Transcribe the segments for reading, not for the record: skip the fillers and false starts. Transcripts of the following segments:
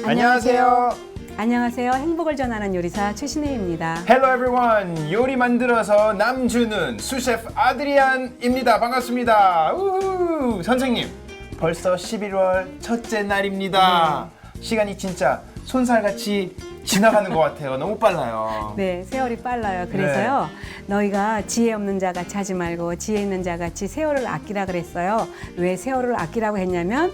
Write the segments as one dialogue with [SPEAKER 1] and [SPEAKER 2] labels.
[SPEAKER 1] 안녕하세요.
[SPEAKER 2] 안녕하세요. 행복을 전하는 요리사 최신혜입니다.
[SPEAKER 1] Hello everyone. 요리 만들어서 남 주는 수셰프 아드리안입니다. 반갑습니다. 우후. 선생님, 벌써 11월 첫째 날입니다. 시간이 진짜 손살같이 지나가는 것 같아요. 너무 빨라요.
[SPEAKER 2] 네, 세월이 빨라요. 그래서요, 너희가 지혜 없는 자 같이 하지 말고 지혜 있는 자 같이 세월을 아끼라 그랬어요. 왜 세월을 아끼라고 했냐면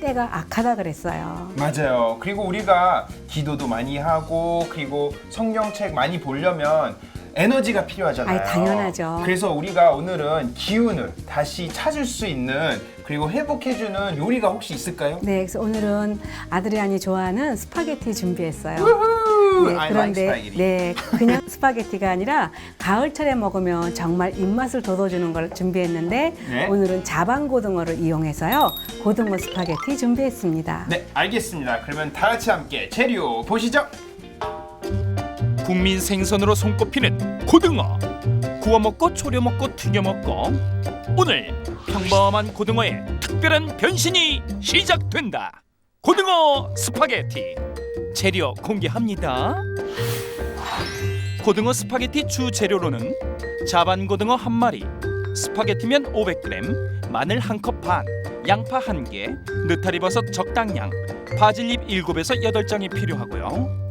[SPEAKER 2] 때가 악하다 그랬어요.
[SPEAKER 1] 맞아요. 그리고 우리가 기도도 많이 하고 그리고 성경책 많이 보려면 에너지가 필요하잖아요.
[SPEAKER 2] 아이, 당연하죠.
[SPEAKER 1] 그래서 우리가 오늘은 기운을 다시 찾을 수 있는 그리고 회복해주는 요리가 혹시 있을까요?
[SPEAKER 2] 네, 그래서 오늘은 아드리안이 좋아하는 스파게티 준비했어요.
[SPEAKER 1] 우후!
[SPEAKER 2] 네,
[SPEAKER 1] I
[SPEAKER 2] 그런데
[SPEAKER 1] like spaghetti.
[SPEAKER 2] 네, 그냥 스파게티가 아니라 가을철에 먹으면 정말 입맛을 돋워주는 걸 준비했는데
[SPEAKER 1] 네.
[SPEAKER 2] 오늘은 자반고등어를 이용해서요 고등어 스파게티 준비했습니다.
[SPEAKER 1] 네, 알겠습니다. 그러면 다 같이 함께 재료 보시죠.
[SPEAKER 3] 국민 생선으로 손꼽히는 고등어. 구워 먹고 졸여 먹고 튀겨 먹고 오늘 평범한 고등어의 특별한 변신이 시작된다. 고등어 스파게티 재료 공개합니다. 고등어 스파게티 주 재료로는 자반고등어 1마리, 스파게티면 500g, 마늘 1컵 반, 양파 1개, 느타리버섯 적당량, 바질잎 7에서 8장이 필요하고요.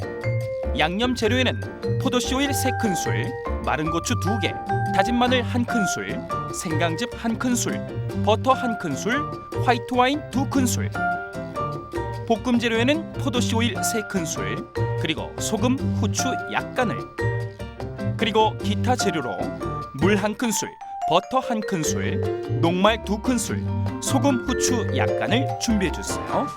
[SPEAKER 3] 양념 재료에는 포도씨 오일 3큰술, 마른 고추 2개, 다진 마늘 1큰술, 생강즙 1큰술, 버터 1큰술, 화이트 와인 2큰술. 볶음 재료에는 포도씨 오일 3큰술, 그리고 소금, 후추 약간을. 그리고 기타 재료로 물 1큰술, 버터 1큰술, 녹말 2큰술, 소금, 후추 약간을 준비해 주세요.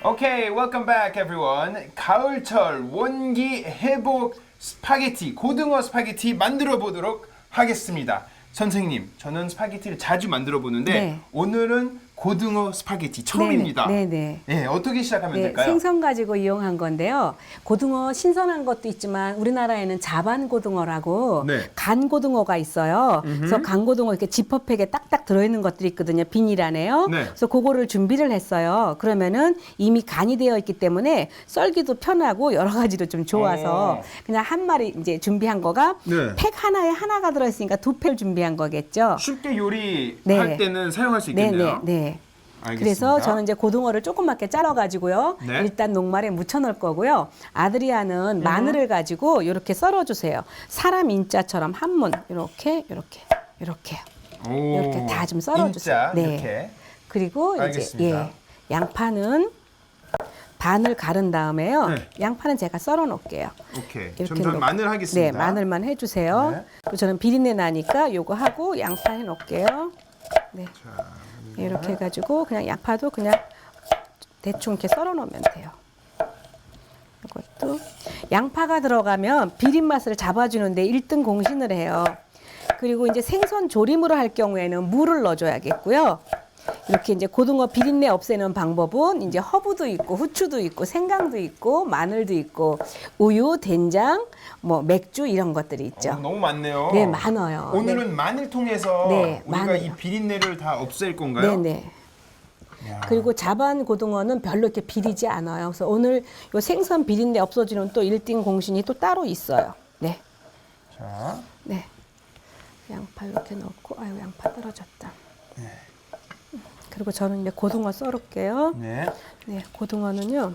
[SPEAKER 1] Okay, welcome back everyone. 가을철 원기 회복 스파게티, 고등어 스파게티 만들어 보도록 하겠습니다. 선생님, 저는 스파게티를 자주 만들어 보는데
[SPEAKER 2] 네.
[SPEAKER 1] 오늘은 고등어 스파게티 처음입니다.
[SPEAKER 2] 네네.
[SPEAKER 1] 네, 어떻게 시작하면
[SPEAKER 2] 네,
[SPEAKER 1] 될까요?
[SPEAKER 2] 생선 가지고 이용한 건데요. 고등어 신선한 것도 있지만 우리나라에는 자반 고등어라고
[SPEAKER 1] 네.
[SPEAKER 2] 간 고등어가 있어요. 그래서 간 고등어 이렇게 지퍼팩에 딱딱 들어있는 것들이 있거든요. 비닐 안에요.
[SPEAKER 1] 네.
[SPEAKER 2] 그래서 그거를 준비를 했어요. 그러면은 이미 간이 되어 있기 때문에 썰기도 편하고 여러 가지로 좀 좋아서 그냥 한 마리 이제 준비한 거가
[SPEAKER 1] 네.
[SPEAKER 2] 팩 하나에 하나가 들어있으니까 2팩을 준비한 거겠죠.
[SPEAKER 1] 쉽게 요리할
[SPEAKER 2] 네.
[SPEAKER 1] 때는 사용할 수
[SPEAKER 2] 네네.
[SPEAKER 1] 있겠네요.
[SPEAKER 2] 네.
[SPEAKER 1] 알겠습니다.
[SPEAKER 2] 그래서 저는 이제 고등어를 조그맣게 잘라가지고요.
[SPEAKER 1] 네.
[SPEAKER 2] 일단 녹말에 묻혀놓을 거고요. 아드리아는 마늘을 가지고 이렇게 썰어주세요. 사람 인자처럼 한문 이렇게
[SPEAKER 1] 오,
[SPEAKER 2] 이렇게 다 좀 썰어주세요.
[SPEAKER 1] 인자, 이렇게.
[SPEAKER 2] 그리고
[SPEAKER 1] 알겠습니다.
[SPEAKER 2] 이제 양파는 반을 가른 다음에요.
[SPEAKER 1] 네.
[SPEAKER 2] 양파는 제가 썰어 놓을게요.
[SPEAKER 1] 오케이.
[SPEAKER 2] 이렇게
[SPEAKER 1] 좀 전
[SPEAKER 2] 놓고.
[SPEAKER 1] 마늘 하겠습니다.
[SPEAKER 2] 네, 마늘만 해주세요.
[SPEAKER 1] 네.
[SPEAKER 2] 그리고 저는 비린내 나니까 요거 하고 양파 해 놓을게요. 네. 이렇게 해가지고 그냥 양파도 그냥 대충 이렇게 썰어 놓으면 돼요. 이것도 양파가 들어가면 비린 맛을 잡아주는데 1등 공신을 해요. 그리고 이제 생선 조림으로 할 경우에는 물을 넣어줘야겠고요. 이렇게 이제 고등어 비린내 없애는 방법은 이제 허브도 있고 후추도 있고 생강도 있고 마늘도 있고 우유, 된장, 뭐 맥주 이런 것들이 있죠.
[SPEAKER 1] 너무 많네요.
[SPEAKER 2] 네, 많아요.
[SPEAKER 1] 오늘은
[SPEAKER 2] 네.
[SPEAKER 1] 마늘 통해서
[SPEAKER 2] 네,
[SPEAKER 1] 우리가
[SPEAKER 2] 마늘.
[SPEAKER 1] 이 비린내를 다 없앨 건가요?
[SPEAKER 2] 네네.
[SPEAKER 1] 야.
[SPEAKER 2] 그리고 자반 고등어는 별로 이렇게 비리지 않아요. 그래서 오늘 요 생선 비린내 없어지는 또 1등 공신이 또 따로 있어요. 네.
[SPEAKER 1] 자,
[SPEAKER 2] 네. 양파 이렇게 넣고, 아유, 양파 떨어졌다. 그리고 저는 이제 고등어 썰을게요.
[SPEAKER 1] 네.
[SPEAKER 2] 네, 고등어는요.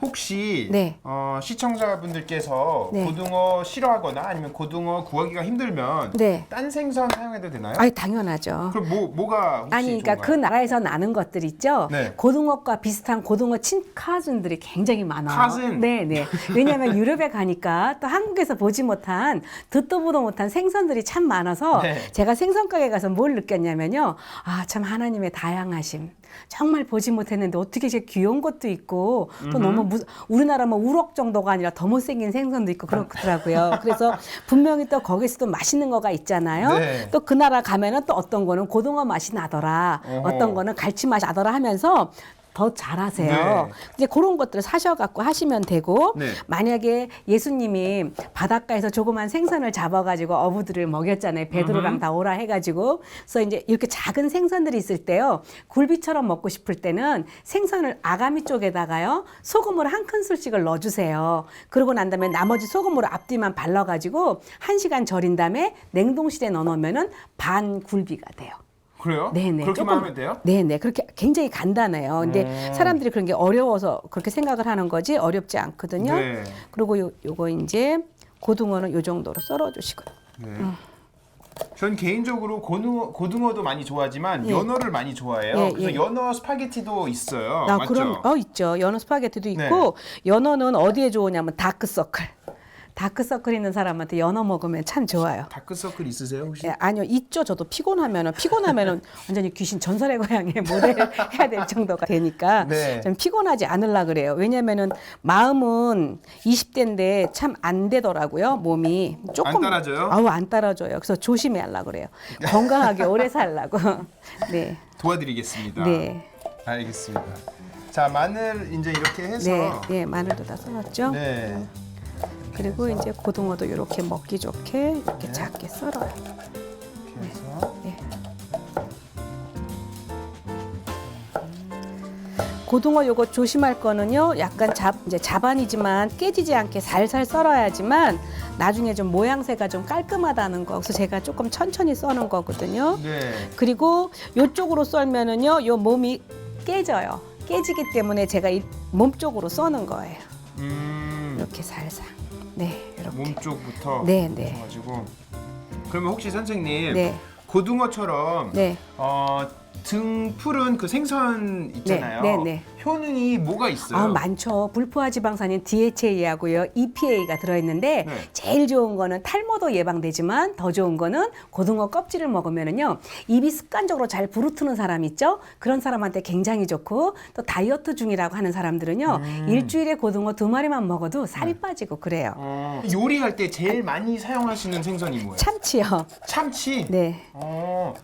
[SPEAKER 1] 혹시
[SPEAKER 2] 네.
[SPEAKER 1] 시청자분들께서
[SPEAKER 2] 네.
[SPEAKER 1] 고등어 싫어하거나 아니면 고등어 구하기가 힘들면
[SPEAKER 2] 네.
[SPEAKER 1] 딴 생선 사용해도 되나요?
[SPEAKER 2] 아이, 당연하죠.
[SPEAKER 1] 그럼 뭐가 혹시
[SPEAKER 2] 아니, 그러니까
[SPEAKER 1] 좋은가요?
[SPEAKER 2] 그 나라에서 나는 것들 있죠.
[SPEAKER 1] 네.
[SPEAKER 2] 고등어과 비슷한 고등어 친카즌들이 굉장히 많아요.
[SPEAKER 1] 카즌?
[SPEAKER 2] 네네. 왜냐하면 유럽에 가니까 또 한국에서 보지 못한 듣도 보도 못한 생선들이 참 많아서
[SPEAKER 1] 네.
[SPEAKER 2] 제가 생선 가게 가서 뭘 느꼈냐면요. 아, 참 하나님의 다양하심. 정말 보지 못했는데 어떻게 이렇게 귀여운 것도 있고 또 너무 우리나라 뭐 우럭 정도가 아니라 더 못생긴 생선도 있고 그렇더라고요. 그래서 분명히 또 거기서도 맛있는 거가 있잖아요.
[SPEAKER 1] 네.
[SPEAKER 2] 또 그 나라 가면은 또 어떤 거는 고등어 맛이 나더라.
[SPEAKER 1] 어허.
[SPEAKER 2] 어떤 거는 갈치 맛이 나더라 하면서 더 잘하세요.
[SPEAKER 1] 네.
[SPEAKER 2] 이제 그런 것들을 사셔갖고 하시면 되고
[SPEAKER 1] 네.
[SPEAKER 2] 만약에 예수님이 바닷가에서 조그만 생선을 잡아가지고 어부들을 먹였잖아요. 베드로랑 다 오라 해가지고. 그래서 이제 이렇게 작은 생선들이 있을 때요. 굴비처럼 먹고 싶을 때는 생선을 아가미 쪽에다가요. 소금을 한 큰술씩을 넣어주세요. 그러고 난 다음에 나머지 소금으로 앞뒤만 발라가지고 1시간 절인 다음에 냉동실에 넣어놓으면은 반 굴비가 돼요.
[SPEAKER 1] 그래요?
[SPEAKER 2] 네네.
[SPEAKER 1] 그렇게만 하면 돼요?
[SPEAKER 2] 네네. 그렇게 굉장히 간단해요. 근데 사람들이 그런 게 어려워서 그렇게 생각을 하는 거지 어렵지 않거든요.
[SPEAKER 1] 네.
[SPEAKER 2] 그리고 요거 이제 고등어는 요 정도로 썰어주시고요.
[SPEAKER 1] 네. 전 개인적으로 고등어도 많이 좋아하지만
[SPEAKER 2] 예.
[SPEAKER 1] 연어를 많이 좋아해요.
[SPEAKER 2] 예,
[SPEAKER 1] 그래서
[SPEAKER 2] 예.
[SPEAKER 1] 연어 스파게티도 있어요.
[SPEAKER 2] 아,
[SPEAKER 1] 맞죠?
[SPEAKER 2] 그럼 있죠. 연어 스파게티도 있고
[SPEAKER 1] 네.
[SPEAKER 2] 연어는 어디에 좋으냐면 다크서클. 다크서클 있는 사람한테 연어 먹으면 참 좋아요.
[SPEAKER 1] 다크서클 있으세요 혹시?
[SPEAKER 2] 예, 아니요, 있죠. 저도 피곤하면은 완전히 귀신 전설의 고향의 모델을 해야 될 정도가 되니까
[SPEAKER 1] 네.
[SPEAKER 2] 좀 피곤하지 않으려 그래요. 왜냐면은 마음은 20대인데 참 안 되더라고요. 몸이 조금
[SPEAKER 1] 안 따라줘요?
[SPEAKER 2] 아우 안 따라줘요. 그래서 조심해 하려 그래요. 건강하게 오래 살라고. 네,
[SPEAKER 1] 도와드리겠습니다.
[SPEAKER 2] 네,
[SPEAKER 1] 알겠습니다. 자, 마늘 이제 이렇게 해서
[SPEAKER 2] 네, 네. 마늘도 다 썰었죠.
[SPEAKER 1] 네.
[SPEAKER 2] 그리고 이제 고등어도 이렇게 먹기 좋게 이렇게
[SPEAKER 1] 네.
[SPEAKER 2] 작게 썰어요.
[SPEAKER 1] 이렇게 해서
[SPEAKER 2] 네. 고등어 요거 조심할 거는요. 약간 이제 자반이지만 깨지지 않게 살살 썰어야지만 나중에 좀 모양새가 좀 깔끔하다는 거. 그래서 제가 조금 천천히 써는 거거든요.
[SPEAKER 1] 네.
[SPEAKER 2] 그리고 요쪽으로 썰면은요. 요 몸이 깨져요. 깨지기 때문에 제가 이 몸 쪽으로 써는 거예요. 이렇게 살살. 네, 이렇게.
[SPEAKER 1] 몸 쪽부터
[SPEAKER 2] 네, 네.
[SPEAKER 1] 가지고. 그러면 혹시 선생님
[SPEAKER 2] 네.
[SPEAKER 1] 고등어처럼
[SPEAKER 2] 네.
[SPEAKER 1] 등 푸른 그 생선 있잖아요.
[SPEAKER 2] 네, 네, 네.
[SPEAKER 1] 효능이 뭐가 있어요?
[SPEAKER 2] 아, 많죠. 불포화 지방산인 DHA하고요, EPA가 들어있는데
[SPEAKER 1] 네.
[SPEAKER 2] 제일 좋은 거는 탈모도 예방되지만 더 좋은 거는 고등어 껍질을 먹으면은요 입이 습관적으로 잘 부르트는 사람 있죠. 그런 사람한테 굉장히 좋고 또 다이어트 중이라고 하는 사람들은요 일주일에 고등어 2마리만 먹어도 살이 빠지고 그래요.
[SPEAKER 1] 요리할 때 제일 많이 사용하시는 생선이 뭐예요?
[SPEAKER 2] 참치요.
[SPEAKER 1] 참치.
[SPEAKER 2] 네.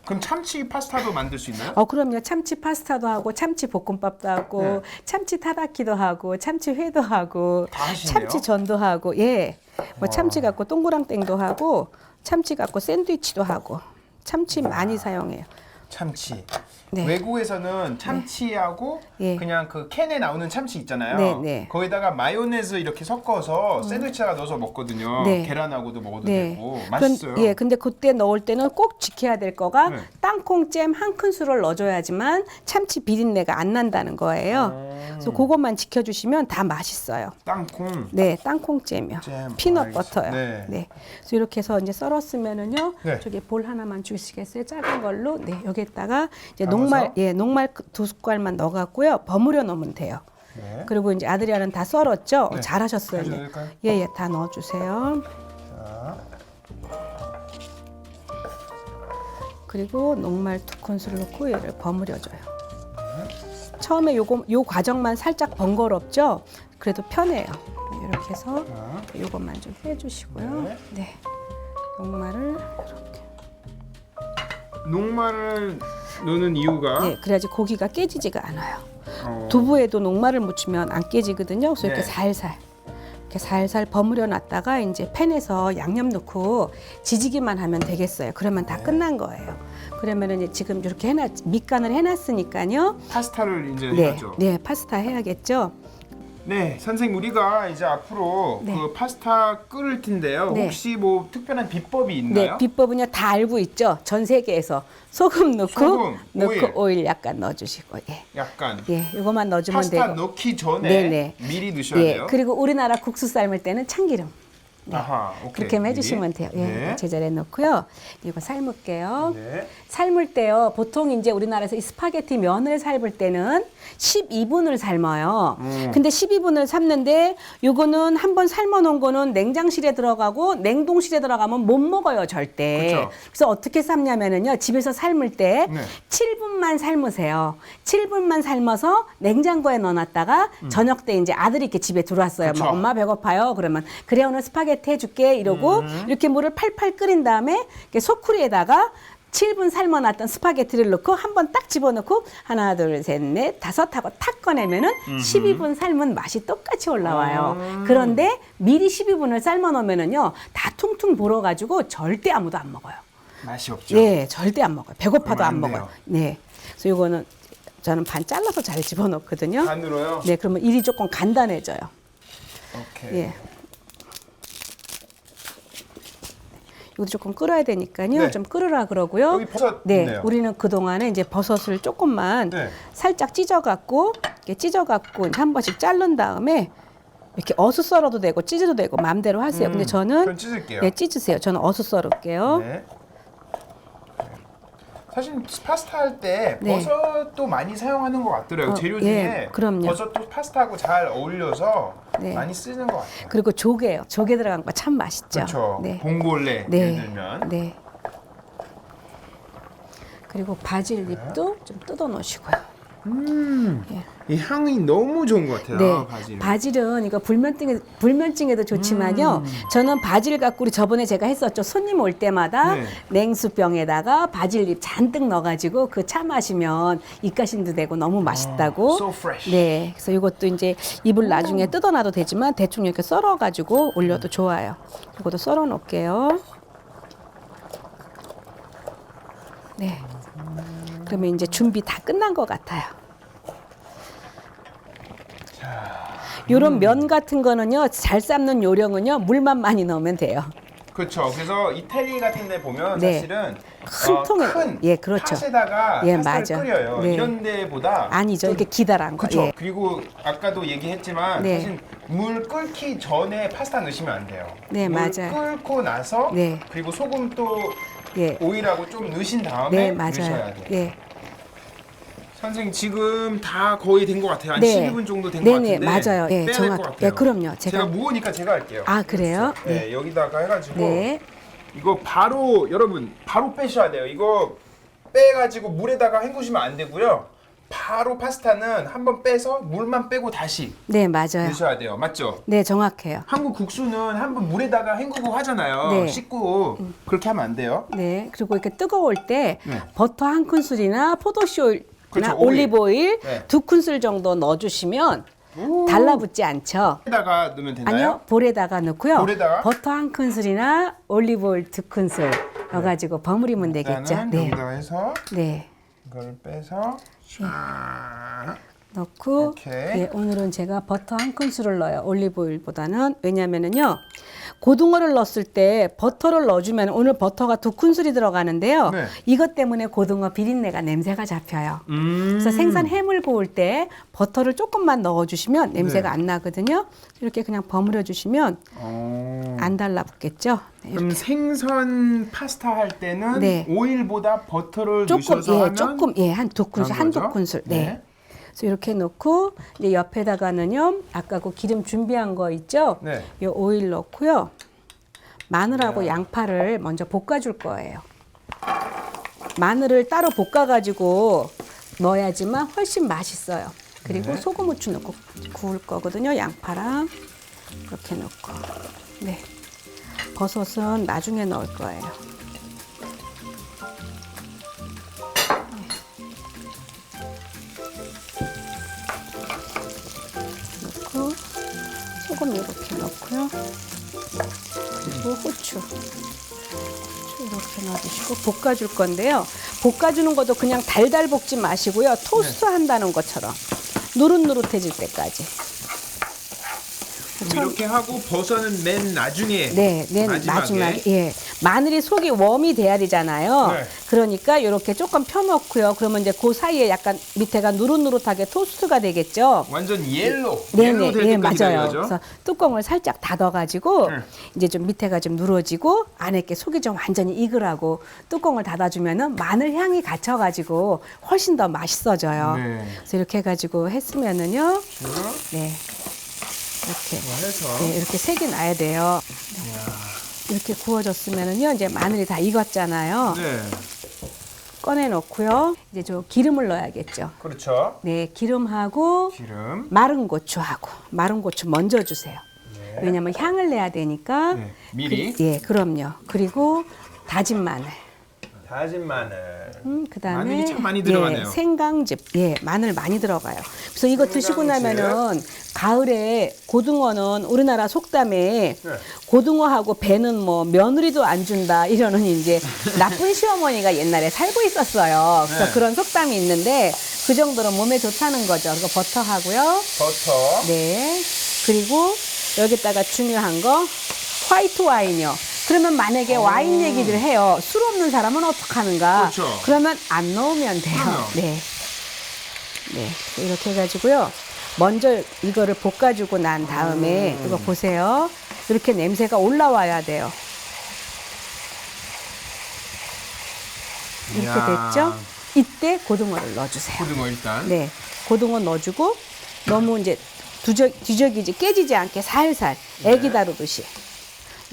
[SPEAKER 1] 그럼 참치 파스타도 만들 수 있나요?
[SPEAKER 2] 그럼요. 참치 파스타도 하고 참치 볶음밥도 하고 참치 타다키도 하고 참치 회도 하고
[SPEAKER 1] 다 하시네요?
[SPEAKER 2] 참치 전도 하고 예. 뭐 참치 갖고 동그랑땡도 하고 참치 갖고 샌드위치도 하고 참치 많이 사용해요.
[SPEAKER 1] 참치.
[SPEAKER 2] 네.
[SPEAKER 1] 외국에서는 참치하고
[SPEAKER 2] 예.
[SPEAKER 1] 그냥 그 캔에 나오는 참치 있잖아요.
[SPEAKER 2] 네, 네.
[SPEAKER 1] 거기다가 마요네즈 이렇게 섞어서 샌드위치에다 넣어서 먹거든요.
[SPEAKER 2] 네.
[SPEAKER 1] 계란하고도 먹어도
[SPEAKER 2] 네.
[SPEAKER 1] 되고 맛있어요.
[SPEAKER 2] 예, 근데 그때 넣을 때는 꼭 지켜야 될 거가
[SPEAKER 1] 네.
[SPEAKER 2] 땅콩잼 한 큰술을 넣어줘야지만 참치 비린내가 안 난다는 거예요. 그래서 그것만 지켜주시면 다 맛있어요.
[SPEAKER 1] 땅콩.
[SPEAKER 2] 네, 땅콩잼이요.
[SPEAKER 1] 잼,
[SPEAKER 2] 피넛
[SPEAKER 1] 알겠습니다.
[SPEAKER 2] 버터요.
[SPEAKER 1] 네.
[SPEAKER 2] 네. 그래서 이렇게 해서 이제 썰었으면은요.
[SPEAKER 1] 네.
[SPEAKER 2] 저기 볼 하나만 주시겠어요? 작은 걸로. 네, 여기다가 이제
[SPEAKER 1] 담아서?
[SPEAKER 2] 녹말 2숟갈만 넣어갖고요. 버무려 놓으면 돼요.
[SPEAKER 1] 네.
[SPEAKER 2] 그리고 이제 아드리아는 다 썰었죠.
[SPEAKER 1] 네.
[SPEAKER 2] 잘하셨어요.
[SPEAKER 1] 해줘도
[SPEAKER 2] 네.
[SPEAKER 1] 될까요?
[SPEAKER 2] 예, 다 넣어주세요.
[SPEAKER 1] 자,
[SPEAKER 2] 그리고 녹말 2큰술 넣고 얘를 버무려줘요. 처음에 요 과정만 살짝 번거롭죠? 그래도 편해요. 이렇게 해서
[SPEAKER 1] 자.
[SPEAKER 2] 요것만 좀 해주시고요.
[SPEAKER 1] 네.
[SPEAKER 2] 네. 녹말을 이렇게.
[SPEAKER 1] 녹말을 넣는 이유가
[SPEAKER 2] 네, 그래야지 고기가 깨지지가 않아요.
[SPEAKER 1] 어,
[SPEAKER 2] 두부에도 녹말을 묻히면 안 깨지거든요. 그래서 이렇게
[SPEAKER 1] 네.
[SPEAKER 2] 살살 버무려 놨다가 이제 팬에서 양념 넣고 지지기만 하면 되겠어요. 그러면 다 끝난 거예요. 그러면은 이제 지금 이렇게 밑간을 해놨으니까요.
[SPEAKER 1] 파스타를 이제
[SPEAKER 2] 네,
[SPEAKER 1] 해야죠.
[SPEAKER 2] 네, 파스타 해야겠죠.
[SPEAKER 1] 네, 선생님 우리가 이제 앞으로
[SPEAKER 2] 네.
[SPEAKER 1] 그 파스타 끓일 텐데요.
[SPEAKER 2] 네.
[SPEAKER 1] 혹시 뭐 특별한 비법이
[SPEAKER 2] 네,
[SPEAKER 1] 있나요?
[SPEAKER 2] 비법은요 다 알고 있죠. 전 세계에서 소금 넣고
[SPEAKER 1] 소금,
[SPEAKER 2] 오일 약간 넣어주시고
[SPEAKER 1] 약간
[SPEAKER 2] 예, 이거만 넣어주면
[SPEAKER 1] 파스타
[SPEAKER 2] 되고.
[SPEAKER 1] 넣기 전에
[SPEAKER 2] 네네.
[SPEAKER 1] 미리 넣으셔야
[SPEAKER 2] 예,
[SPEAKER 1] 돼요.
[SPEAKER 2] 그리고 우리나라 국수 삶을 때는 참기름. 네.
[SPEAKER 1] 아하, 오케이.
[SPEAKER 2] 그렇게만 해주시면
[SPEAKER 1] 미리.
[SPEAKER 2] 돼요. 예,
[SPEAKER 1] 네.
[SPEAKER 2] 제자리에 넣고요. 이거 삶을게요.
[SPEAKER 1] 네.
[SPEAKER 2] 삶을 때요. 보통 이제 우리나라에서 이 스파게티 면을 삶을 때는 12분을 삶아요. 근데 12분을 삶는데 요거는 한번 삶아 놓은 거는 냉장실에 들어가고 냉동실에 들어가면 못 먹어요, 절대.
[SPEAKER 1] 그쵸.
[SPEAKER 2] 그래서 어떻게 삶냐면은요. 집에서 삶을 때
[SPEAKER 1] 네.
[SPEAKER 2] 7분만 삶으세요. 7분만 삶아서 냉장고에 넣어놨다가 저녁 때 이제 아들이 이렇게 집에 들어왔어요.
[SPEAKER 1] 그쵸.
[SPEAKER 2] 뭐 엄마 배고파요. 그러면 그래 오늘 스파게티 해줄게 이러고 이렇게 물을 팔팔 끓인 다음에 이렇게 소쿠리에다가 7분 삶아놨던 스파게티를 넣고 한 번 딱 집어넣고 하나 둘 셋 넷 다섯 하고 탁 꺼내면은 12분 삶은 맛이 똑같이 올라와요. 그런데 미리 12분을 삶아 놓으면은요 다 퉁퉁 불어가지고 절대 아무도 안 먹어요.
[SPEAKER 1] 맛이 없죠.
[SPEAKER 2] 네, 절대 안 먹어요. 배고파도
[SPEAKER 1] 그러면
[SPEAKER 2] 안
[SPEAKER 1] 안
[SPEAKER 2] 먹어요.
[SPEAKER 1] 돼요.
[SPEAKER 2] 네, 그래서 요거는 저는 반 잘라서 잘 집어넣거든요.
[SPEAKER 1] 반으로요?
[SPEAKER 2] 네, 그러면 일이 조금 간단해져요.
[SPEAKER 1] 오케이.
[SPEAKER 2] 예. 이것도 조금 끓어야 되니까요.
[SPEAKER 1] 네.
[SPEAKER 2] 좀 끓으라 그러고요.
[SPEAKER 1] 여기 버섯
[SPEAKER 2] 네,
[SPEAKER 1] 있네요.
[SPEAKER 2] 우리는 그 동안에 이제 버섯을 조금만
[SPEAKER 1] 네.
[SPEAKER 2] 살짝 찢어갖고 이렇게 찢어갖고 이제 한 번씩 자른 다음에 이렇게 어슷 썰어도 되고 찢어도 되고 마음대로 하세요. 근데 저는
[SPEAKER 1] 그럼 찢을게요.
[SPEAKER 2] 네, 찢으세요. 저는 어슷 썰을게요.
[SPEAKER 1] 네. 사실 파스타 할 때
[SPEAKER 2] 네.
[SPEAKER 1] 버섯도 많이 사용하는 것 같더라고요. 재료 중에
[SPEAKER 2] 예, 그럼요.
[SPEAKER 1] 버섯도 파스타하고 잘 어울려서
[SPEAKER 2] 네.
[SPEAKER 1] 많이 쓰는 것 같아요.
[SPEAKER 2] 그리고 조개요. 조개 들어간 거 참 맛있죠.
[SPEAKER 1] 그렇죠.
[SPEAKER 2] 네.
[SPEAKER 1] 봉골레
[SPEAKER 2] 네.
[SPEAKER 1] 예를 들면
[SPEAKER 2] 네. 그리고 바질 잎도 좀 뜯어 놓으시고요.
[SPEAKER 1] 이 향이 너무 좋은 것 같아요.
[SPEAKER 2] 네,
[SPEAKER 1] 바질.
[SPEAKER 2] 바질은 이거 불면증에도 좋지만요. 저는 바질 갖고 우리 저번에 제가 했었죠. 손님 올 때마다
[SPEAKER 1] 네.
[SPEAKER 2] 냉수병에다가 바질잎 잔뜩 넣어가지고 그 차 마시면 입가심도 되고 너무 맛있다고.
[SPEAKER 1] so fresh.
[SPEAKER 2] 네, 그래서 이것도 이제 잎을 나중에 뜯어놔도 되지만 대충 이렇게 썰어가지고 올려도 좋아요. 이것도 썰어 놓을게요. 네. 그러면 이제 준비 다 끝난 것 같아요. 요런 면 같은 거는요, 잘 삶는 요령은요, 물만 많이 넣으면 돼요.
[SPEAKER 1] 그렇죠. 그래서 이태리 같은 데 보면
[SPEAKER 2] 네.
[SPEAKER 1] 사실은
[SPEAKER 2] 큰 통에,
[SPEAKER 1] 큰
[SPEAKER 2] 예, 그렇죠.
[SPEAKER 1] 팥에다가
[SPEAKER 2] 예,
[SPEAKER 1] 파스타를
[SPEAKER 2] 맞아.
[SPEAKER 1] 끓여요.
[SPEAKER 2] 네.
[SPEAKER 1] 이런 데보다
[SPEAKER 2] 아니죠.
[SPEAKER 1] 좀-
[SPEAKER 2] 이렇게 기다란 거.
[SPEAKER 1] 그렇죠.
[SPEAKER 2] 예.
[SPEAKER 1] 그리고 아까도 얘기했지만
[SPEAKER 2] 네.
[SPEAKER 1] 사실 물 끓기 전에 파스타 넣으시면 안 돼요.
[SPEAKER 2] 네,
[SPEAKER 1] 물
[SPEAKER 2] 맞아요.
[SPEAKER 1] 끓고 나서
[SPEAKER 2] 네.
[SPEAKER 1] 그리고 소금 또
[SPEAKER 2] 예.
[SPEAKER 1] 오일하고 좀 넣으신 다음에
[SPEAKER 2] 네,
[SPEAKER 1] 넣으셔야
[SPEAKER 2] 맞아요.
[SPEAKER 1] 돼요.
[SPEAKER 2] 네.
[SPEAKER 1] 선생님 지금 다 거의 된 것 같아요. 한
[SPEAKER 2] 네.
[SPEAKER 1] 12분 정도 된 것
[SPEAKER 2] 네네,
[SPEAKER 1] 같은데
[SPEAKER 2] 맞아요. 예,
[SPEAKER 1] 빼야 될
[SPEAKER 2] 정확-
[SPEAKER 1] 것 같아요.
[SPEAKER 2] 예, 그럼요.
[SPEAKER 1] 제가
[SPEAKER 2] 제가-
[SPEAKER 1] 무거우니까 제가 할게요.
[SPEAKER 2] 아, 그래요?
[SPEAKER 1] 네, 여기다가 해가지고
[SPEAKER 2] 네.
[SPEAKER 1] 이거 바로 여러분 바로 빼셔야 돼요. 이거 빼가지고 물에다가 헹구시면 안 되고요. 바로 파스타는 한번 빼서 물만 빼고 다시
[SPEAKER 2] 네, 맞아요.
[SPEAKER 1] 드셔야 돼요. 맞죠?
[SPEAKER 2] 네, 정확해요.
[SPEAKER 1] 한국 국수는 한번 물에다가 헹구고 하잖아요.
[SPEAKER 2] 네.
[SPEAKER 1] 씻고 그렇게 하면 안 돼요.
[SPEAKER 2] 네, 그리고 이렇게 뜨거울 때
[SPEAKER 1] 네.
[SPEAKER 2] 버터 한 큰술이나 포도씨 오일이나
[SPEAKER 1] 그렇죠, 오일.
[SPEAKER 2] 올리브 오일
[SPEAKER 1] 네.
[SPEAKER 2] 2큰술 정도 넣어주시면 달라붙지 않죠.
[SPEAKER 1] 에다가 넣으면 되나요?
[SPEAKER 2] 아니요, 볼에다가 넣고요.
[SPEAKER 1] 볼에다가?
[SPEAKER 2] 버터 한 큰술이나 올리브 오일 2큰술 넣어가지고 버무리면 되겠죠.
[SPEAKER 1] 일단은
[SPEAKER 2] 네,
[SPEAKER 1] 여기다가 해서
[SPEAKER 2] 네,
[SPEAKER 1] 이걸 빼서 쫙.
[SPEAKER 2] 넣고
[SPEAKER 1] 오케이.
[SPEAKER 2] 네, 오늘은 제가 버터 한 큰술을 넣어요. 올리브 오일보다는. 왜냐면은요, 고등어를 넣었을 때 버터를 넣어주면 오늘 버터가 2큰술이 들어가는데요.
[SPEAKER 1] 네.
[SPEAKER 2] 이것 때문에 고등어 비린내가 냄새가 잡혀요. 그래서 생선 해물 구울 때 버터를 조금만 넣어주시면 냄새가
[SPEAKER 1] 네.
[SPEAKER 2] 안 나거든요. 이렇게 그냥 버무려 주시면
[SPEAKER 1] 어.
[SPEAKER 2] 안 달라붙겠죠. 네,
[SPEAKER 1] 그럼 생선 파스타 할 때는
[SPEAKER 2] 네.
[SPEAKER 1] 오일보다 버터를
[SPEAKER 2] 조금,
[SPEAKER 1] 넣으셔서
[SPEAKER 2] 예,
[SPEAKER 1] 하면
[SPEAKER 2] 조금, 예, 한 2큰술,
[SPEAKER 1] 그런
[SPEAKER 2] 한두
[SPEAKER 1] 거죠?
[SPEAKER 2] 큰술. 네.
[SPEAKER 1] 네.
[SPEAKER 2] 그래서 이렇게 넣고 이제 옆에다가는요, 아까 그 기름 준비한 거 있죠?
[SPEAKER 1] 네.
[SPEAKER 2] 이 오일 넣고요. 마늘하고 양파를 먼저 볶아줄 거예요. 마늘을 따로 볶아가지고 넣어야지만 훨씬 맛있어요. 그리고
[SPEAKER 1] 네.
[SPEAKER 2] 소금, 후추 넣고 구울 거거든요. 양파랑 이렇게 넣고. 네. 버섯은 나중에 넣을 거예요. 넣고 소금 이렇게 넣고요. 그리고 후추 이렇게 넣어주시고 볶아줄 건데요. 볶아주는 것도 그냥 달달 볶지 마시고요. 토스트 한다는 것처럼 노릇노릇해질 때까지.
[SPEAKER 1] 그럼 이렇게 하고 버섯은 맨 나중에
[SPEAKER 2] 네, 네, 마지막에. 예. 마늘이 속이 웜이 돼야 되잖아요.
[SPEAKER 1] 네.
[SPEAKER 2] 그러니까 이렇게 조금 펴놓고요. 그러면 이제 그 사이에 약간 밑에가 누릇누릇하게 토스트가 되겠죠.
[SPEAKER 1] 완전 옐로
[SPEAKER 2] 네네,
[SPEAKER 1] 될
[SPEAKER 2] 예,
[SPEAKER 1] 때까지
[SPEAKER 2] 맞아요.
[SPEAKER 1] 달려야죠.
[SPEAKER 2] 그래서 뚜껑을 살짝 닫아가지고
[SPEAKER 1] 네.
[SPEAKER 2] 이제 좀 밑에가 좀 누러지고 안에 게 속이 좀 완전히 익으라고 뚜껑을 닫아주면은 마늘 향이 갇혀가지고 훨씬 더 맛있어져요.
[SPEAKER 1] 네.
[SPEAKER 2] 그래서 이렇게 해가지고 했으면은요, 네, 이렇게.
[SPEAKER 1] 해서
[SPEAKER 2] 네, 이렇게 색이 나야 돼요. 네. 이렇게 구워졌으면은요, 이제 마늘이 다 익었잖아요.
[SPEAKER 1] 네.
[SPEAKER 2] 꺼내 놓고요. 이제 저 기름을 넣어야겠죠.
[SPEAKER 1] 그렇죠.
[SPEAKER 2] 네, 기름하고
[SPEAKER 1] 기름.
[SPEAKER 2] 마른 고추하고 마른 고추 먼저 주세요. 왜냐면 향을 내야 되니까.
[SPEAKER 1] 네, 미리.
[SPEAKER 2] 예, 그럼요. 그리고 다진 마늘.
[SPEAKER 1] 다진 마늘.
[SPEAKER 2] 그다음에
[SPEAKER 1] 마늘이 참 많이 들어가네요.
[SPEAKER 2] 예, 생강즙, 예, 마늘 많이 들어가요. 그래서 이거 드시고
[SPEAKER 1] 생강즙.
[SPEAKER 2] 나면은 가을에 고등어는 우리나라 속담에
[SPEAKER 1] 네.
[SPEAKER 2] 고등어하고 배는 뭐 며느리도 안 준다 이러는 이제 나쁜 시어머니가 옛날에 살고 있었어요. 그래서
[SPEAKER 1] 네.
[SPEAKER 2] 그런 속담이 있는데 그 정도로 몸에 좋다는 거죠. 그리고 버터하고요.
[SPEAKER 1] 버터.
[SPEAKER 2] 네. 그리고 여기다가 중요한 거 화이트 와인이요. 그러면 만약에 와인 얘기를 해요. 술 없는 사람은 어떡하는가?
[SPEAKER 1] 그렇죠.
[SPEAKER 2] 그러면 안 넣으면 돼요.
[SPEAKER 1] 그럼요.
[SPEAKER 2] 네. 네. 이렇게 해가지고요. 먼저 이거를 볶아주고 난 다음에 이거 보세요. 이렇게 냄새가 올라와야 돼요. 이렇게
[SPEAKER 1] 이야.
[SPEAKER 2] 됐죠? 이때 고등어를 넣어주세요.
[SPEAKER 1] 고등어 일단.
[SPEAKER 2] 네, 고등어 넣어주고 너무 이제 뒤적이지 깨지지 않게 살살 애기 다루듯이.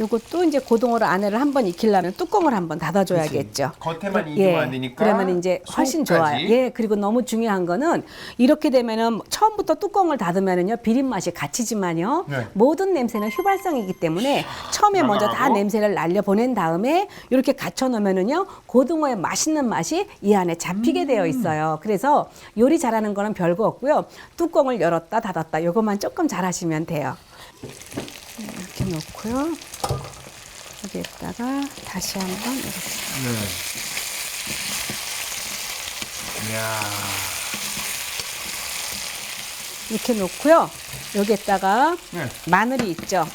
[SPEAKER 2] 요것도 이제 고등어를 안에를 한번 익히려면 뚜껑을 한번 닫아줘야겠죠.
[SPEAKER 1] 겉에만 익으면 안 되니까.
[SPEAKER 2] 그러면 이제 훨씬
[SPEAKER 1] 속까지.
[SPEAKER 2] 좋아요. 예, 그리고 너무 중요한 거는 이렇게 되면은 처음부터 뚜껑을 닫으면은요 비린 맛이 갇히지만요
[SPEAKER 1] 네.
[SPEAKER 2] 모든 냄새는 휘발성이기 때문에 처음에 먼저 다
[SPEAKER 1] 나가고.
[SPEAKER 2] 냄새를 날려 보낸 다음에 이렇게 갖춰 놓으면은요 고등어의 맛있는 맛이 이 안에 잡히게 되어 있어요. 그래서 요리 잘하는 거는 별거 없고요. 뚜껑을 열었다 닫았다 요것만 조금 잘하시면 돼요. 이렇게 놓고요. 여기에다가 다시 한번 이렇게.
[SPEAKER 1] 네. 이야.
[SPEAKER 2] 이렇게 놓고요. 여기에다가
[SPEAKER 1] 네.
[SPEAKER 2] 마늘이 있죠.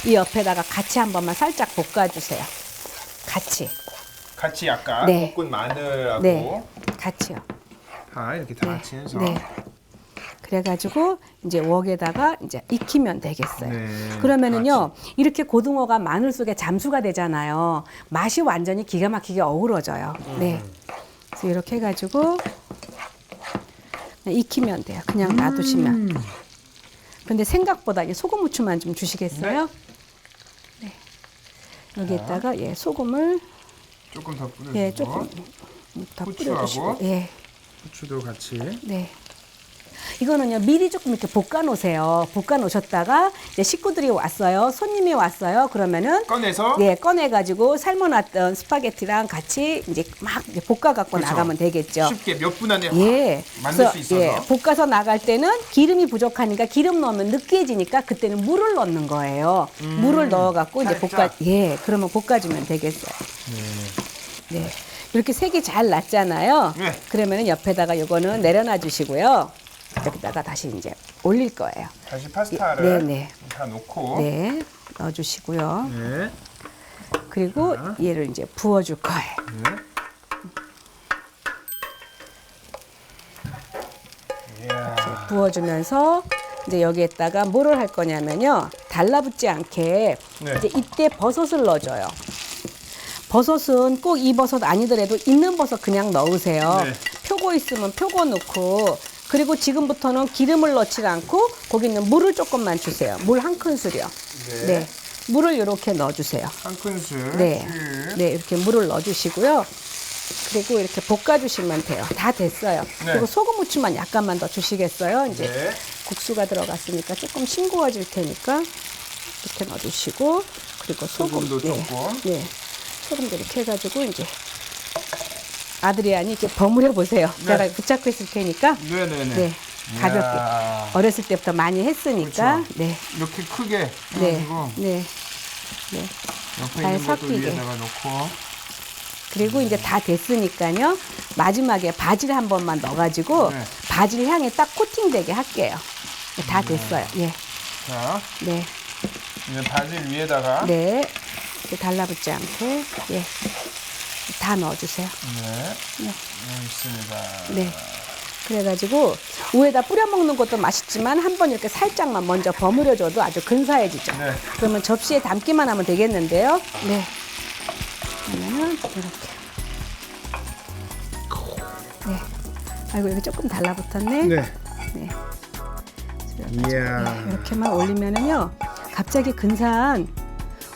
[SPEAKER 2] 이 옆에다가 같이 한 번만 살짝 볶아주세요. 같이.
[SPEAKER 1] 같이 약간
[SPEAKER 2] 네.
[SPEAKER 1] 볶은 마늘하고
[SPEAKER 2] 네. 같이요.
[SPEAKER 1] 다 이렇게 다 같이 해서.
[SPEAKER 2] 네. 그래가지고 이제 웍에다가 이제 익히면 되겠어요.
[SPEAKER 1] 네,
[SPEAKER 2] 그러면은요 이렇게 고등어가 마늘 속에 잠수가 되잖아요. 맛이 완전히 기가 막히게 어우러져요. 네. 그래서 이렇게 해가지고 그냥 익히면 돼요. 그냥 놔두시면. 그런데 생각보다 이제 소금 후추만 좀 주시겠어요? 네. 여기에다가 예 소금을
[SPEAKER 1] 조금 더 뿌려주고.
[SPEAKER 2] 예 조금 더
[SPEAKER 1] 후추하고.
[SPEAKER 2] 뿌려주시고 예.
[SPEAKER 1] 후추도 같이.
[SPEAKER 2] 네. 이거는요 미리 조금 이렇게 볶아 놓으세요. 볶아 놓으셨다가 이제 식구들이 왔어요. 손님이 왔어요. 그러면은
[SPEAKER 1] 꺼내서.
[SPEAKER 2] 예 꺼내 가지고 삶아놨던 스파게티랑 같이 이제 막 이제 볶아 갖고
[SPEAKER 1] 그렇죠.
[SPEAKER 2] 나가면 되겠죠.
[SPEAKER 1] 쉽게 몇 분 안에
[SPEAKER 2] 예.
[SPEAKER 1] 만들
[SPEAKER 2] 그래서,
[SPEAKER 1] 수 있어서.
[SPEAKER 2] 예, 볶아서 나갈 때는 기름이 부족하니까 기름 넣으면 느끼해지니까 그때는 물을 넣는 거예요. 물을 넣어 갖고 이제 볶아
[SPEAKER 1] 살짝.
[SPEAKER 2] 예 그러면 볶아주면 되겠어요. 네. 이렇게 색이 잘 났잖아요.
[SPEAKER 1] 네.
[SPEAKER 2] 그러면은 옆에다가 요거는 내려놔 주시고요. 여기다가 다시 이제 올릴 거예요.
[SPEAKER 1] 다시 파스타를
[SPEAKER 2] 네.
[SPEAKER 1] 다 놓고.
[SPEAKER 2] 네, 넣어주시고요.
[SPEAKER 1] 네.
[SPEAKER 2] 그리고 얘를 이제 부어줄 거예요.
[SPEAKER 1] 이야.
[SPEAKER 2] 부어주면서 이제 여기에다가 뭐를 할 거냐면요. 달라붙지 않게
[SPEAKER 1] 네.
[SPEAKER 2] 이제 이때 버섯을 넣어줘요. 버섯은 꼭 이 버섯 아니더라도 있는 버섯 그냥 넣으세요.
[SPEAKER 1] 네.
[SPEAKER 2] 표고 있으면 표고 넣고 그리고 지금부터는 기름을 넣지 않고 거기는 물을 조금만 주세요. 물 한 큰술이요.
[SPEAKER 1] 네.
[SPEAKER 2] 네. 물을 이렇게 넣어주세요.
[SPEAKER 1] 한 큰술.
[SPEAKER 2] 네.
[SPEAKER 1] 쭉.
[SPEAKER 2] 네, 이렇게 물을 넣어주시고요. 그리고 이렇게 볶아주시면 돼요. 다 됐어요.
[SPEAKER 1] 네.
[SPEAKER 2] 그리고 소금 후추만 약간만 더 주시겠어요? 이제
[SPEAKER 1] 네.
[SPEAKER 2] 국수가 들어갔으니까 조금 싱거워질 테니까 이렇게 넣어주시고 그리고
[SPEAKER 1] 소금도 조금.
[SPEAKER 2] 네, 소금도 이렇게 해가지고 이제 아드리안이 이렇게 버무려 보세요.
[SPEAKER 1] 네.
[SPEAKER 2] 제가 붙잡고 있을 테니까
[SPEAKER 1] 네네네.
[SPEAKER 2] 네, 가볍게
[SPEAKER 1] 이야.
[SPEAKER 2] 어렸을 때부터 많이 했으니까
[SPEAKER 1] 그렇죠.
[SPEAKER 2] 네,
[SPEAKER 1] 이렇게 크게
[SPEAKER 2] 네,
[SPEAKER 1] 해가지고
[SPEAKER 2] 네.
[SPEAKER 1] 옆에
[SPEAKER 2] 잘
[SPEAKER 1] 있는 것도
[SPEAKER 2] 섞이게.
[SPEAKER 1] 위에다가 놓고.
[SPEAKER 2] 그리고 이제 다 됐으니까요. 마지막에 바질 한 번만 넣어가지고
[SPEAKER 1] 네.
[SPEAKER 2] 바질 향이 딱 코팅되게 할게요. 다 됐어요. 예,
[SPEAKER 1] 자,
[SPEAKER 2] 네,
[SPEAKER 1] 이제 바질 위에다가.
[SPEAKER 2] 네. 이렇게 달라붙지 않게 예, 다 넣어주세요.
[SPEAKER 1] 네. 있습니다.
[SPEAKER 2] 네. 그래가지고 위에다 뿌려 먹는 것도 맛있지만 한번 이렇게 살짝만 먼저 버무려줘도 아주 근사해지죠.
[SPEAKER 1] 네.
[SPEAKER 2] 그러면 접시에 담기만 하면 되겠는데요. 네. 그러면은 이렇게. 네. 아이고 여기 조금 달라붙었네.
[SPEAKER 1] 네.
[SPEAKER 2] 네.
[SPEAKER 1] 이야.
[SPEAKER 2] 네, 이렇게만 올리면은요 갑자기 근사한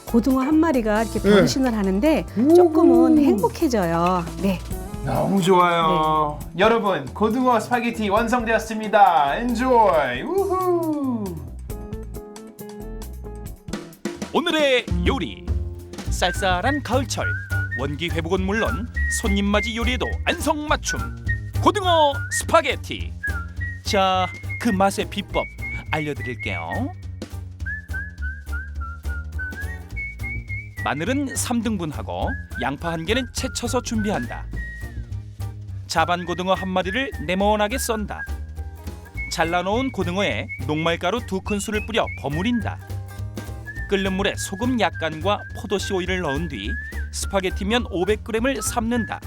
[SPEAKER 2] 고등어 한 마리가 이렇게 변신을 하는데 조금은 행복해져요. 네.
[SPEAKER 1] 너무 좋아요. 여러분, 고등어 스파게티 완성되었습니다. 엔조이. 우후.
[SPEAKER 3] 오늘의 요리 쌀쌀한 가을철 원기 회복은 물론 손님 맞이 요리에도 안성맞춤 고등어 스파게티. 자, 그 맛의 비법 알려드릴게요. 마늘은 3등분하고 양파 1개는 채쳐서 준비한다. 자반고등어 1마리를 네모나게 썬다. 잘라놓은 고등어에 녹말가루 2큰술을 뿌려 버무린다. 끓는 물에 소금 약간과 포도씨 오일을 넣은 뒤 스파게티면 500g을 삶는다.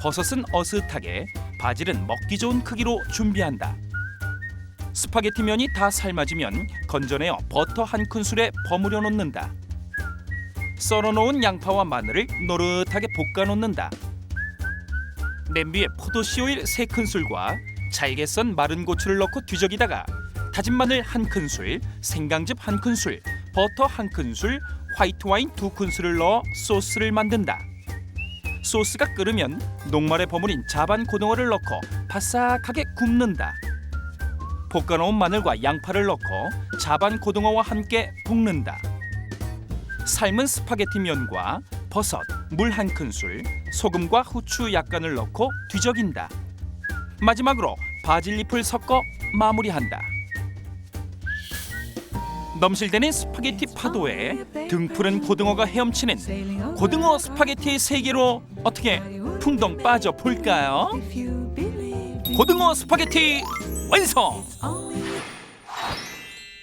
[SPEAKER 3] 버섯은 어슷하게, 바질은 먹기 좋은 크기로 준비한다. 스파게티 면이 다 삶아지면 건져내어 버터 1큰술에 버무려 놓는다. 썰어놓은 양파와 마늘을 노릇하게 볶아 놓는다. 냄비에 포도씨 오일 3큰술과 잘게 썬 마른 고추를 넣고 뒤적이다가 다진 마늘 1큰술, 생강즙 1큰술, 버터 1큰술, 화이트 와인 2큰술을 넣어 소스를 만든다. 소스가 끓으면 녹말에 버무린 자반 고등어를 넣고 바삭하게 굽는다. 볶아놓은 마늘과 양파를 넣고 자반 고등어와 함께 볶는다. 삶은 스파게티 면과 버섯, 물 1큰술, 소금과 후추 약간을 넣고 뒤적인다. 마지막으로 바질잎을 섞어 마무리한다. 넘실대는 스파게티 파도에 등푸른 고등어가 헤엄치는 고등어 스파게티의 세계로 어떻게 풍덩 빠져 볼까요? 고등어 스파게티 완성!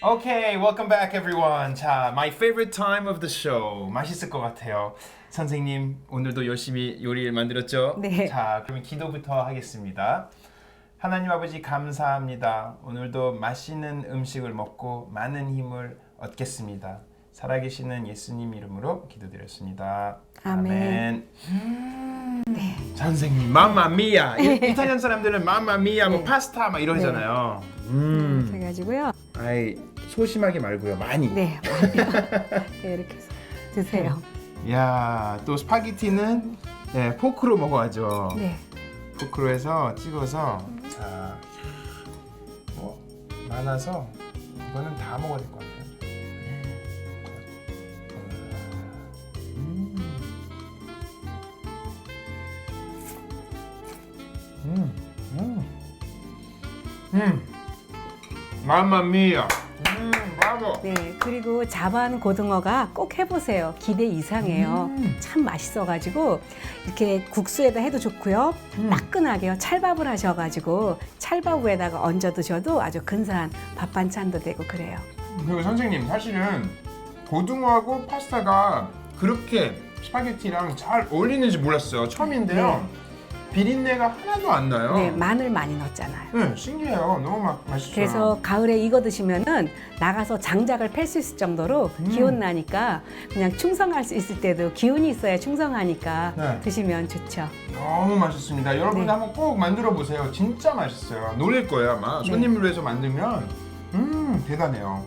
[SPEAKER 1] Okay, welcome back everyone. 자, my favorite time of the show. 맛있을 것 같아요. 선생님, 오늘도 열심히 요리를 만들었죠?
[SPEAKER 2] 네.
[SPEAKER 1] 자, 그러면 기도부터 하겠습니다. 하나님 아버지 감사합니다. 오늘도 맛있는 음식을 먹고 많은 힘을 얻겠습니다. 살아계시는 예수님 이름으로 기도드렸습니다.
[SPEAKER 2] 아멘.
[SPEAKER 1] 네. 선생님, 맘마미아. 이탈리안 사람들은 맘마미아, 뭐 파스타 막 이러잖아요.
[SPEAKER 2] 그래가지고요.
[SPEAKER 1] 아이, 소심하게 말고요. 많이.
[SPEAKER 2] 네. 네, 이렇게 해서 드세요.
[SPEAKER 1] 야, 또 스파게티는 네, 포크로 먹어야죠.
[SPEAKER 2] 네.
[SPEAKER 1] 포크로 해서 찍어서 자, 뭐 많아서 이거는 다 먹어야 될 것 같아요. 맘마미아. 브라보.
[SPEAKER 2] 네, 그리고 자반 고등어가 꼭 해보세요. 기대 이상이에요. 참 맛있어가지고 이렇게 국수에다 해도 좋고요. 따끈하게요. 찰밥을 하셔가지고 찰밥 위에다가 얹어 드셔도 아주 근사한 밥 반찬도 되고 그래요.
[SPEAKER 1] 그리고 선생님, 사실은 고등어하고 파스타가 그렇게 스파게티랑 잘 어울리는지 몰랐어요. 처음인데요. 비린내가 하나도 안 나요.
[SPEAKER 2] 네, 마늘 많이 넣었잖아요.
[SPEAKER 1] 네, 신기해요. 너무 맛있어요.
[SPEAKER 2] 그래서 가을에 익어 드시면은 나가서 장작을 팰 수 있을 정도로 기운 나니까 그냥 충성할 수 있을 때도 기운이 있어야 충성하니까
[SPEAKER 1] 네.
[SPEAKER 2] 드시면 좋죠.
[SPEAKER 1] 너무 맛있습니다. 여러분
[SPEAKER 2] 네.
[SPEAKER 1] 한번 꼭 만들어 보세요. 진짜 맛있어요. 놀랄 거예요 아마. 손님으로 해서 만들면 대단해요.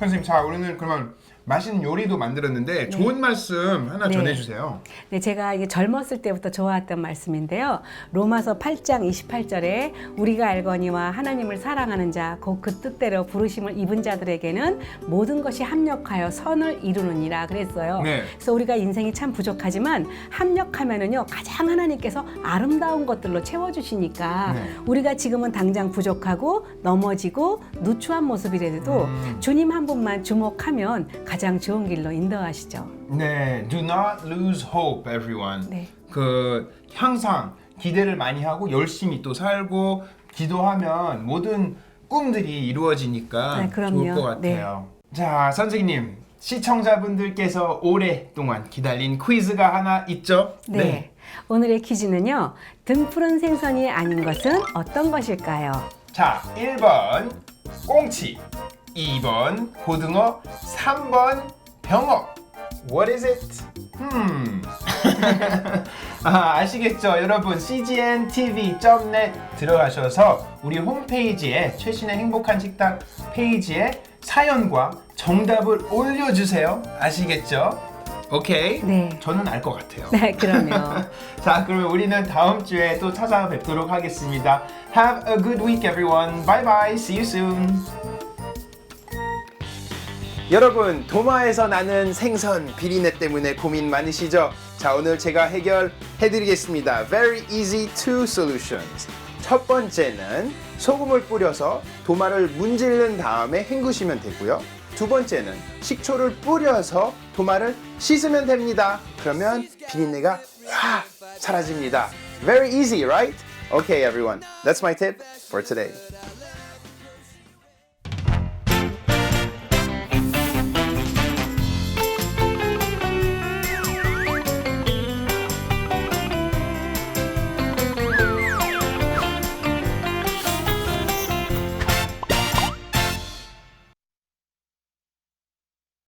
[SPEAKER 1] 선생님, 자 오늘 그러면 맛있는 요리도 만들었는데 좋은 말씀 하나
[SPEAKER 2] 네.
[SPEAKER 1] 전해주세요.
[SPEAKER 2] 네, 제가 이게 젊었을 때부터 좋아했던 말씀인데요. 로마서 8장 28절에 우리가 알거니와 하나님을 사랑하는 자, 곧 그 뜻대로 부르심을 입은 자들에게는 모든 것이 합력하여 선을 이루느니라 그랬어요.
[SPEAKER 1] 네.
[SPEAKER 2] 그래서 우리가 인생이 참 부족하지만 합력하면은요 가장 하나님께서 아름다운 것들로 채워주시니까
[SPEAKER 1] 네.
[SPEAKER 2] 우리가 지금은 당장 부족하고 넘어지고 누추한 모습이라도 주님 한 분만 주목하면 가장 좋은 길로 인도하시죠.
[SPEAKER 1] 네, do not lose hope, everyone.
[SPEAKER 2] 네.
[SPEAKER 1] 그 항상 기대를 많이 하고 열심히 또 살고 기도하면 모든 꿈들이 이루어지니까
[SPEAKER 2] 네, 그럼요.
[SPEAKER 1] 좋을 것 같아요. 자, 선생님, 시청자분들께서 오랫동안 기다린 퀴즈가 하나 있죠?
[SPEAKER 2] 네. 오늘의 퀴즈는요. 등푸른 생선이 아닌 것은 어떤 것일까요?
[SPEAKER 1] 자, 1번 꽁치, 2번 고등어, 3번 병어. What is it? 아시겠죠? 여러분, cgntv.net 들어가셔서 우리 홈페이지에 최신의 행복한 식탁 페이지에 사연과 정답을 올려주세요. 아시겠죠? 오케이?
[SPEAKER 2] 네.
[SPEAKER 1] 저는 알 것 같아요.
[SPEAKER 2] 네, 그럼요.
[SPEAKER 1] 자, 그러면 우리는 다음 주에 또 찾아뵙도록 하겠습니다. Have a good week, everyone. Bye bye. See you soon. 여러분, 도마에서 나는 생선 비린내 때문에 고민 많으시죠? 자, 오늘 제가 해결해드리겠습니다. Very easy two solutions. 첫 번째는 소금을 뿌려서 도마를 문지른 다음에 헹구시면 되고요. 두 번째는 식초를 뿌려서 도마를 씻으면 됩니다. 그러면 비린내가 확 사라집니다. Very easy, right? Okay, everyone. That's my tip for today.